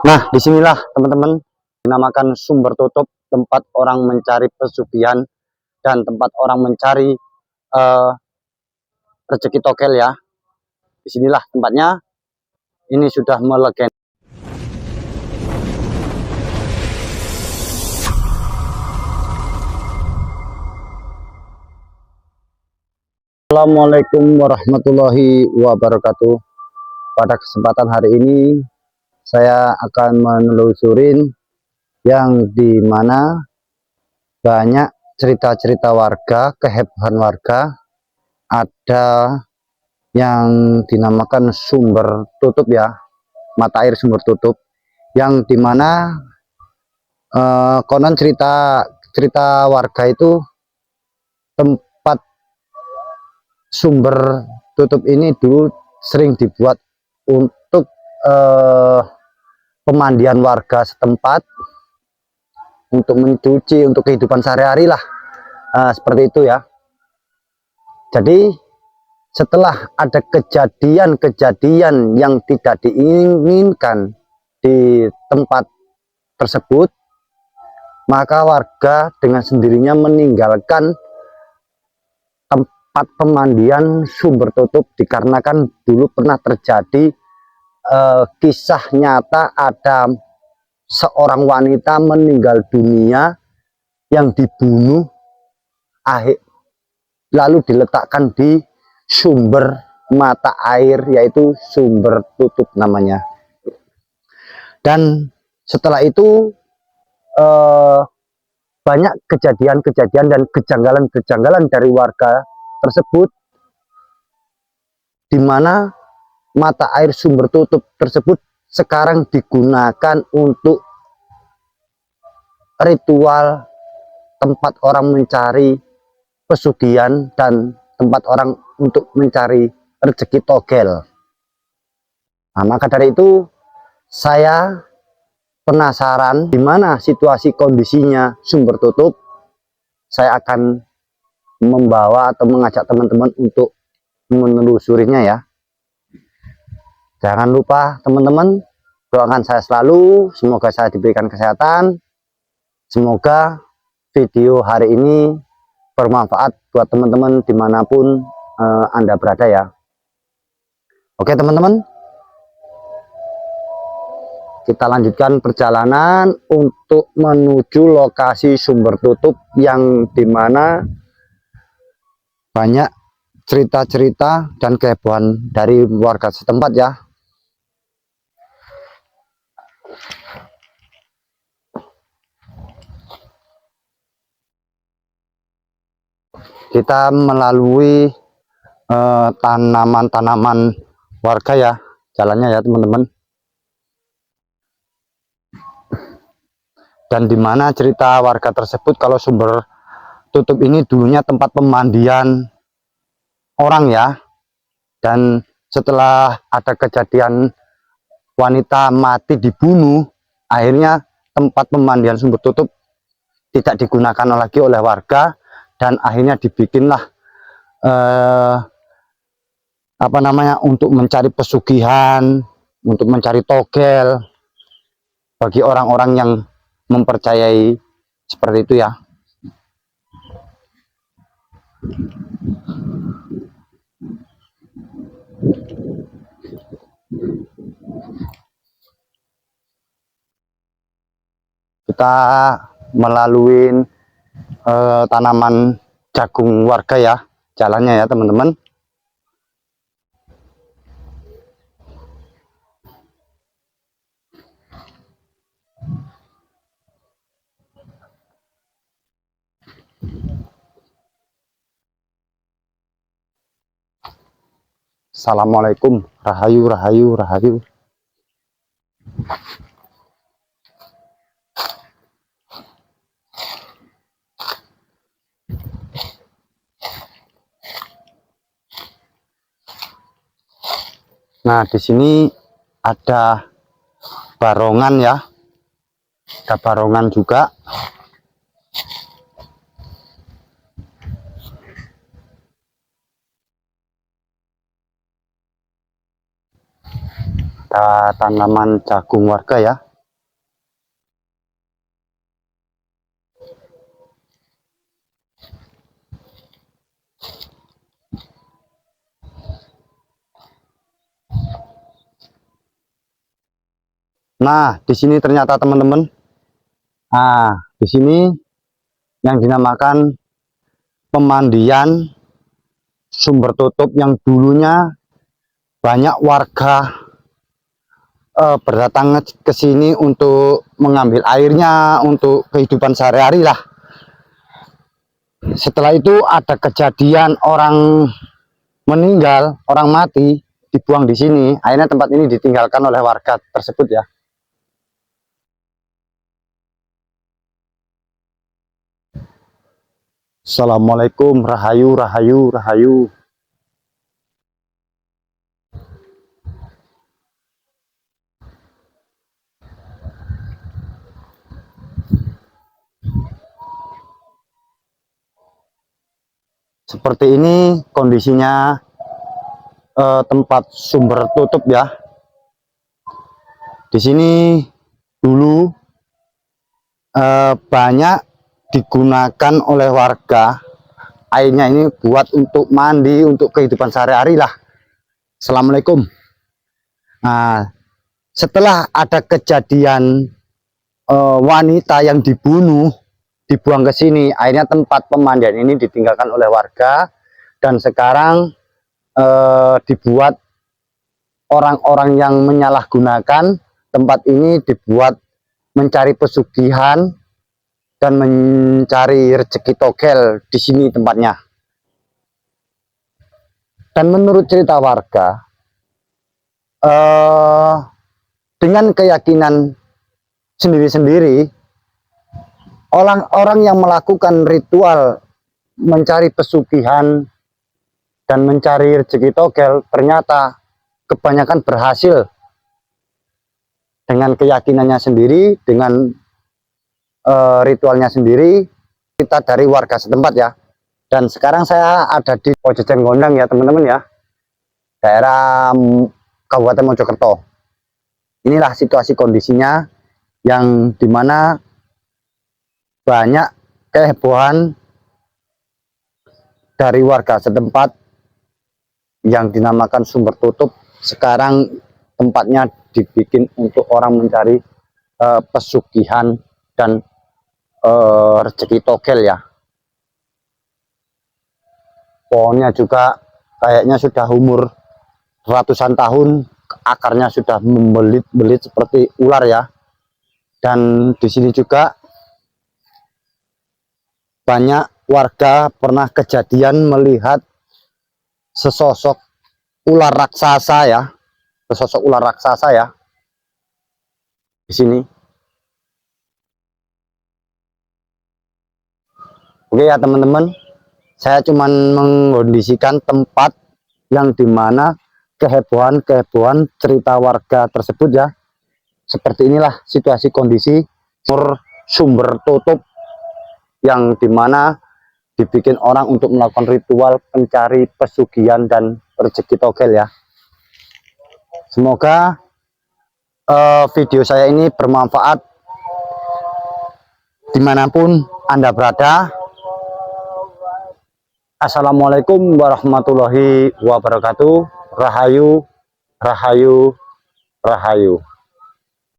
Nah, disinilah teman-teman dinamakan sumber tutup, tempat orang mencari pesugihan dan tempat orang mencari uh, rezeki tokel ya. Disinilah tempatnya. Ini sudah melegenda. Assalamualaikum warahmatullahi wabarakatuh. Pada kesempatan hari ini saya akan menelusurin yang dimana banyak cerita-cerita warga, kehebohan warga. Ada yang dinamakan sumber tutup ya, mata air sumber tutup, yang dimana konon cerita warga itu tempat sumber tutup ini dulu sering dibuat untuk pemandian warga setempat, untuk mencuci, untuk kehidupan sehari-hari lah, seperti itu ya. Jadi setelah ada kejadian-kejadian yang tidak diinginkan di tempat tersebut, maka warga dengan sendirinya meninggalkan tempat pemandian sumber tutup, dikarenakan dulu pernah terjadi kisah nyata ada seorang wanita meninggal dunia yang dibunuh lalu diletakkan di sumber mata air, yaitu sumber tutup namanya. Dan setelah itu banyak kejadian-kejadian dan kejanggalan-kejanggalan dari warga tersebut, di mana mata air sumber tutup tersebut sekarang digunakan untuk ritual, tempat orang mencari pesugihan dan tempat orang untuk mencari rezeki togel. Nah, maka dari itu saya penasaran gimana situasi kondisinya sumber tutup. Saya akan membawa atau mengajak teman-teman untuk menelusurinya ya. Jangan lupa teman-teman doakan saya selalu, semoga saya diberikan kesehatan, semoga video hari ini bermanfaat buat teman-teman dimanapun Anda berada ya. Oke teman-teman, kita lanjutkan perjalanan untuk menuju lokasi sumber tutup yang dimana banyak cerita-cerita dan kehebohan dari warga setempat ya. Kita melalui tanaman-tanaman warga ya, jalannya ya teman-teman. Dan dimana cerita warga tersebut kalau sumber tutup ini dulunya tempat pemandian orang ya. Dan setelah ada kejadian wanita mati dibunuh, akhirnya tempat pemandian sumber tutup tidak digunakan lagi oleh warga, dan akhirnya dibikinlah untuk mencari pesugihan, untuk mencari togel bagi orang-orang yang mempercayai seperti itu ya. Kita melalui tanaman jagung warga ya, jalannya ya teman-teman. Assalamualaikum, rahayu rahayu rahayu. Nah, di sini ada barongan ya, ada barongan juga. Ada tanaman jagung warga ya. Nah, di sini ternyata teman-teman, nah di sini yang dinamakan pemandian sumber tutup yang dulunya banyak warga berdatangan ke sini untuk mengambil airnya untuk kehidupan sehari-hari lah. Setelah itu ada kejadian orang meninggal, orang mati, dibuang di sini. Akhirnya tempat ini ditinggalkan oleh warga tersebut ya. Assalamualaikum, rahayu, rahayu, rahayu. Seperti ini kondisinya tempat sumber tutup ya. Di sini dulu banyak digunakan oleh warga airnya ini buat untuk mandi, untuk kehidupan sehari-hari lah. Assalamualaikum. Nah, setelah ada kejadian wanita yang dibuang ke sini, akhirnya tempat pemandian ini ditinggalkan oleh warga dan sekarang dibuat orang-orang yang menyalahgunakan tempat ini, dibuat mencari pesugihan dan mencari rezeki togel di sini tempatnya. Dan menurut cerita warga, dengan keyakinan sendiri-sendiri, orang-orang yang melakukan ritual mencari pesugihan dan mencari rezeki togel ternyata kebanyakan berhasil dengan keyakinannya sendiri, dengan ritualnya sendiri. Kita dari warga setempat ya. Dan sekarang saya ada di Pojejeng Gondang ya teman-teman ya, daerah Kabupaten Mojokerto. Inilah situasi kondisinya yang dimana banyak kehebohan dari warga setempat yang dinamakan sumber tutup. Sekarang tempatnya dibikin untuk orang mencari pesugihan dan rezeki togel ya. Pohonnya juga kayaknya sudah umur ratusan tahun, akarnya sudah membelit-belit seperti ular ya. Dan di sini juga banyak warga pernah kejadian melihat sesosok ular raksasa ya, sesosok ular raksasa ya di sini. Oke ya teman-teman, saya cuman mengkondisikan tempat yang dimana kehebohan cerita warga tersebut ya. Seperti inilah situasi kondisi sumber tutup yang dimana dibikin orang untuk melakukan ritual pencari pesugihan dan rezeki togel ya. Semoga video saya ini bermanfaat dimanapun Anda berada. Assalamualaikum warahmatullahi wabarakatuh. Rahayu, rahayu, rahayu.